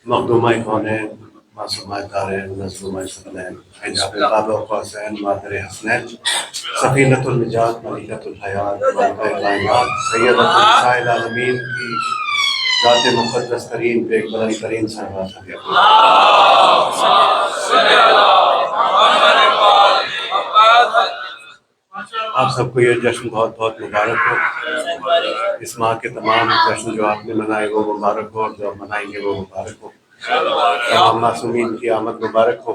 मखदूमा कौनैन मासूमा दारैन नज़्लुमा सकलैन हिजाब बाब क़ौसैन मादर हसनैन सफ़ीनतुल निजात मलिकतुल हयात मलिकतुल कायनात सय्यदतुल निसाइल आलमीन की ज़ात मुक़द्दस तरीन बेकबरी तरीन सल्लल्लाहु अलैहि वसल्लम। आप सबको ये जश्न बहुत बहुत मुबारक हो। इस माह के तमाम जश्न जो आपने मनाए वो मुबारक हो, और जो आप मनाएंगे वो मुबारक हो। तमाम मासूमीन की आमद मुबारक हो।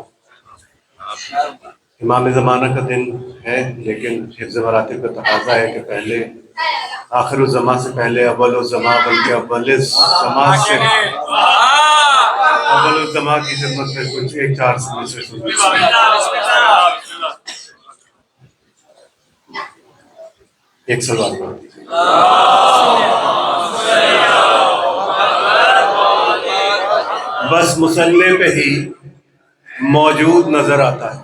इमाम ज़माना का दिन है, लेकिन हिफ्ज़ मरातिब का तकाज़ा है कि पहले आखिरुज़्ज़मा से पहले अव्वलुज़्ज़मा, बल्कि अव्वलुज़्ज़मा से अव्वलुज़्ज़मा की खिदमत में कुछ एक चार से एक सवाल कर दीजिए। बस मुसल्ले पे ही मौजूद नजर आता है।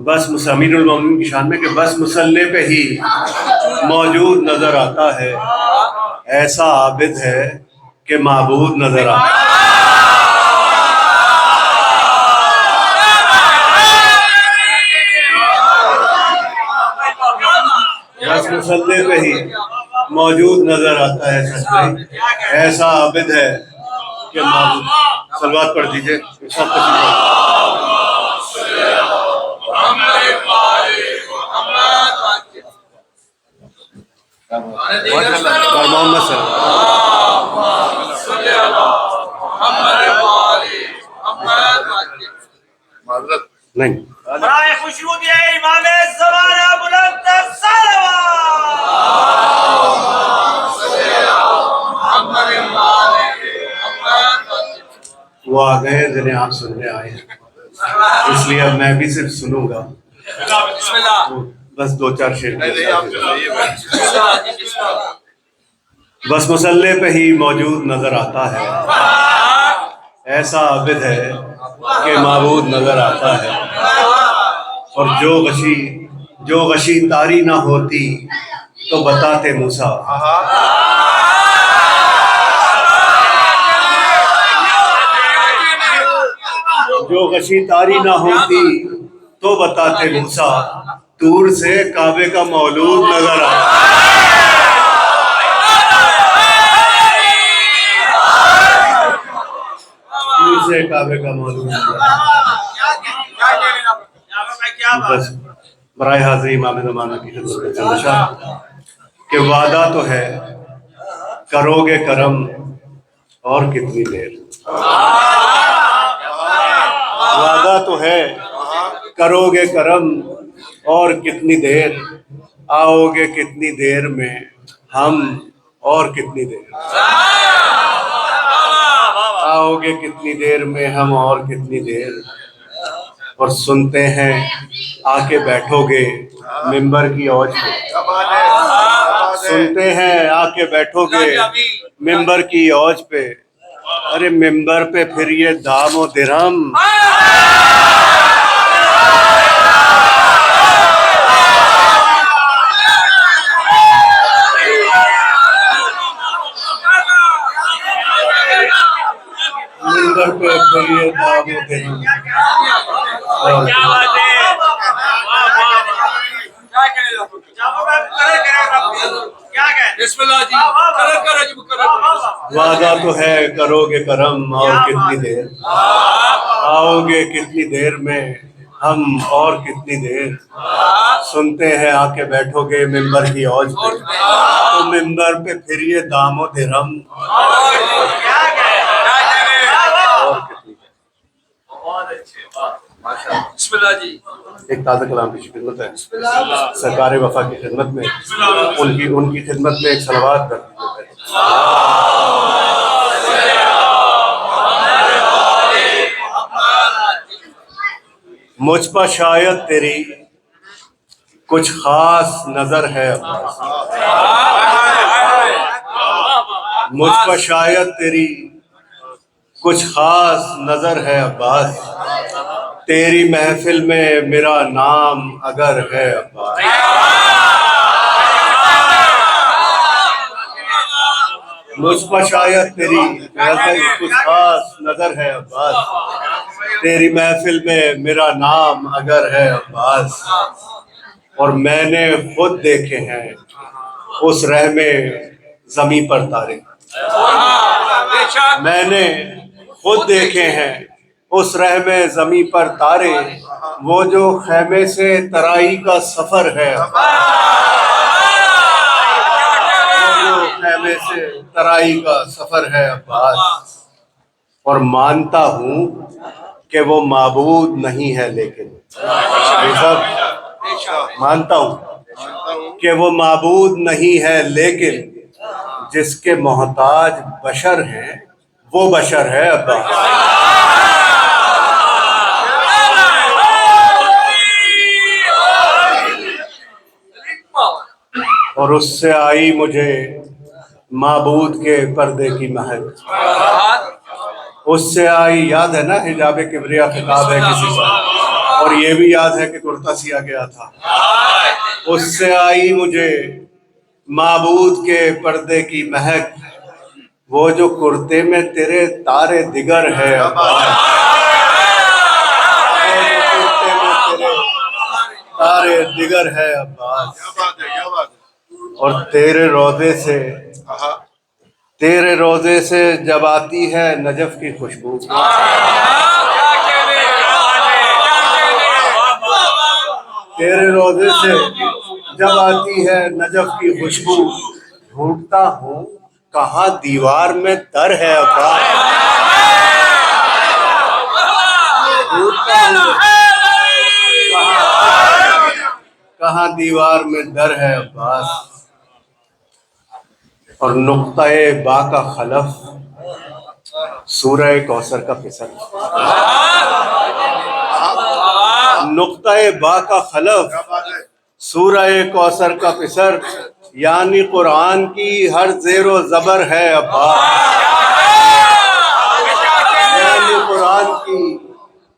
बस अमीरुल मोमिनीन की शान में कि बस मुसल्ले पे ही मौजूद नजर आता है, ऐसा आबिद है कि माबूद नजर आता है। बस मुसल्ले पे ही मौजूद नजर आता है, ऐसा आबिद है कि माबूद। सलवात पढ़ दीजिए। मोहम्मद नहीं खुशबू दिए इमाम ज़माना बुलंद वो आ गए जिन्हें आप सुनने आए हैं, इसलिए अब मैं भी सिर्फ सुनूंगा। बस दो चार शेर। बस मुसल्ले पे ही मौजूद नजर आता है, ऐसा आबिद है कि माबूद नजर आता है। और जो गशी तारी ना होती तो बताते मूसा। जो गशी तारी ना होती तो बताते मूसा, दूर से काबे का मौलूद नजर आता। दूर से काबे का मौलूद बस बराए हाज़िर इमाम ज़माना की खिदमत में चंद कि वादा तो है करोगे करम और कितनी देर। वादा तो है करोगे करम और कितनी देर, आओगे कितनी देर में हम और कितनी देर। आओगे कितनी देर में हम और कितनी देर। और सुनते हैं आके बैठोगे मिंबर की औज पे। सुनते हैं आके बैठोगे मिंबर की औज पे। अरे मिंबर पे फिर ये दाम और दिरहम। मिंबर पे फिर ये दाम और दिरहम। क्या बात है, वादा तो है करोगे करम और कितनी देर। आओगे कितनी देर में हम और कितनी देर। सुनते हैं आके बैठोगे मिंबर की औज पे। तो मिंबर पे फिर ये दामो दिरहम। एक ताज़ा कलाम की खिदमत है, सरकार वफा की खिदमत में, उनकी खिदमत में एक सलवात कर दीजिए। मुझ पर शायद तेरी कुछ खास नजर है, मुझ पर शायद तेरी कुछ खास नजर है अब्बास, तेरी महफिल में मेरा नाम अगर है अब्बास। मुझ पर शायद तेरी महफिल कुछ खास नजर है अब्बास, तेरी महफिल में मेरा नाम अगर है अब्बास। और मैंने खुद देखे हैं उस रहमे जमी पर तारे, मैंने खुद देखे हैं उस रहमे जमी पर तारे, वो जो खैमे से तराई का सफर है, खैमे से तराई का सफर है अब्बास। और मानता हूँ कि वो माबूद नहीं है, लेकिन मानता हूँ कि वो माबूद नहीं है, लेकिन जिसके मोहताज बशर हैं वो बशर है अब्बास। और उससे आई मुझे माबूद के पर्दे की महक, उससे आई, याद है ना, हिजाब किबरिया खिताब है किसी का, और ये भी याद है कि कुर्ता सिया गया था। उससे आई मुझे माबूद के पर्दे की महक, वो जो कुर्ते में तेरे तारे दिगर है अब्बास, वो जो कुर्ते में तेरे तारे दिगर है अब्बास। और तेरे रोजे से जब आती है नजफ की खुशबू, तेरे रोजे से जब आती है नजफ की खुशबू, ढूंढता हूँ कहाँ दीवार में दर है अब्बास, ढूंढता हूँ कहाँ दीवार में दर है अब्बास। और नुक्ता-ए बा का खलफ सूरह कौसर का फिसल, नुक्ता-ए बा का खलफ सूरह कौसर का फिसर, यानी कुरान की हर जेरो जबर है अब्बास, यानी कुरान की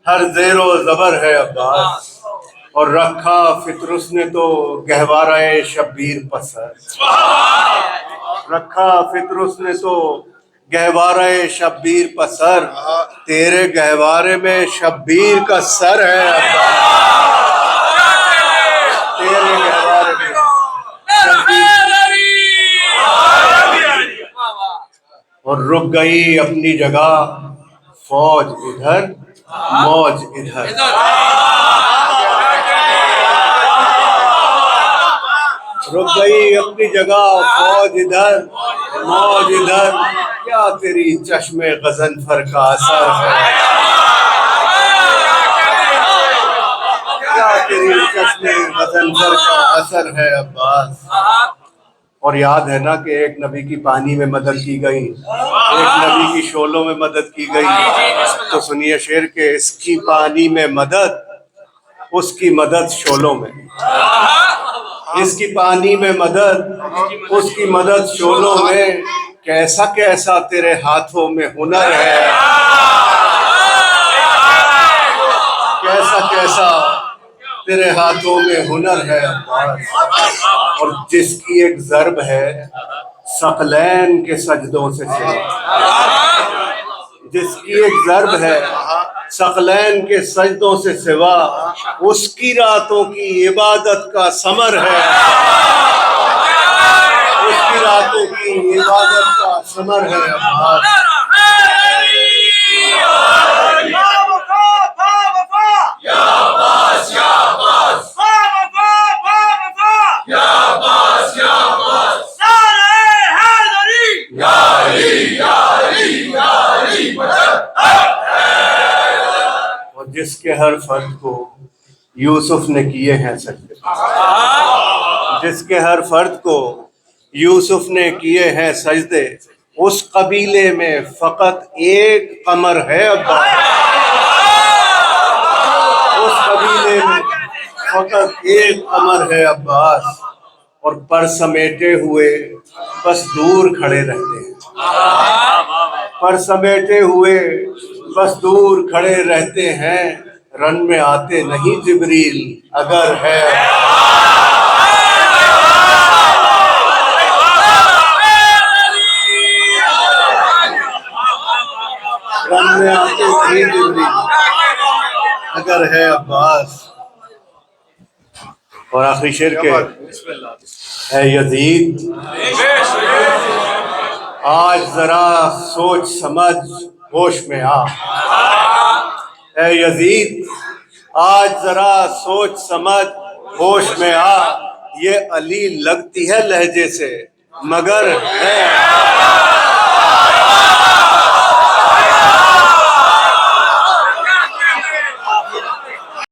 हर जेरो जबर है अब्बास। और रखा फितरुस ने तो गहवाराए शब्बीर पसर, रखा फितरुस ने तो गहवाराए शब्बीर पसर, तेरे गहवारे में शब्बीर का सर है अब्बास, तेरे गहवारे में और रुक गई अपनी जगह फौज इधर मौज इधर, रुक गई अपनी जगह फौज इधर मौज इधर, क्या तेरी चश्मे गजनफर का असर है, क्या तेरी चश्मे गजनफर का असर है अब्बास। और याद है ना कि एक नबी की पानी में मदद की गई, एक नबी की शोलों में मदद की गई, तो सुनिए शेर के, इसकी पानी में मदद उसकी मदद शोलों में, इसकी पानी में मदद उसकी मदद शोलों में, कैसा कैसा तेरे हाथों में हुनर है, कैसा कैसा तेरे हाथों में हुनर है अब्बास। और जिसकी एक ज़र्ब है सकलैन के सजदों से सिवा, जिसकी एक ज़र्ब है सकलैन के सजदों से सिवा, उसकी रातों की इबादत का समर है, उसकी रातों की इबादत का समर है अब्बास। और जिसके हर फर्द को यूसुफ ने किए हैं सजदे, जिसके हर फर्द को यूसुफ ने किए हैं सजदे, उस कबीले में फकत एक कमर है अब्बास, उस कबीले में फकत एक कमर है अब्बास। और पर समेटे हुए बस दूर खड़े रहते हैं, पर समेटे हुए बस दूर खड़े रहते हैं, रन में आते नहीं जिब्रील अगर है। रन में आते नहीं जिब्रील अगर है अब्बास। और आखिरी शेर के है यजीद, आज जरा सोच समझ होश में आ। है यजीद, आज जरा सोच समझ होश में आ। ये अली लगती है लहजे से मगर है।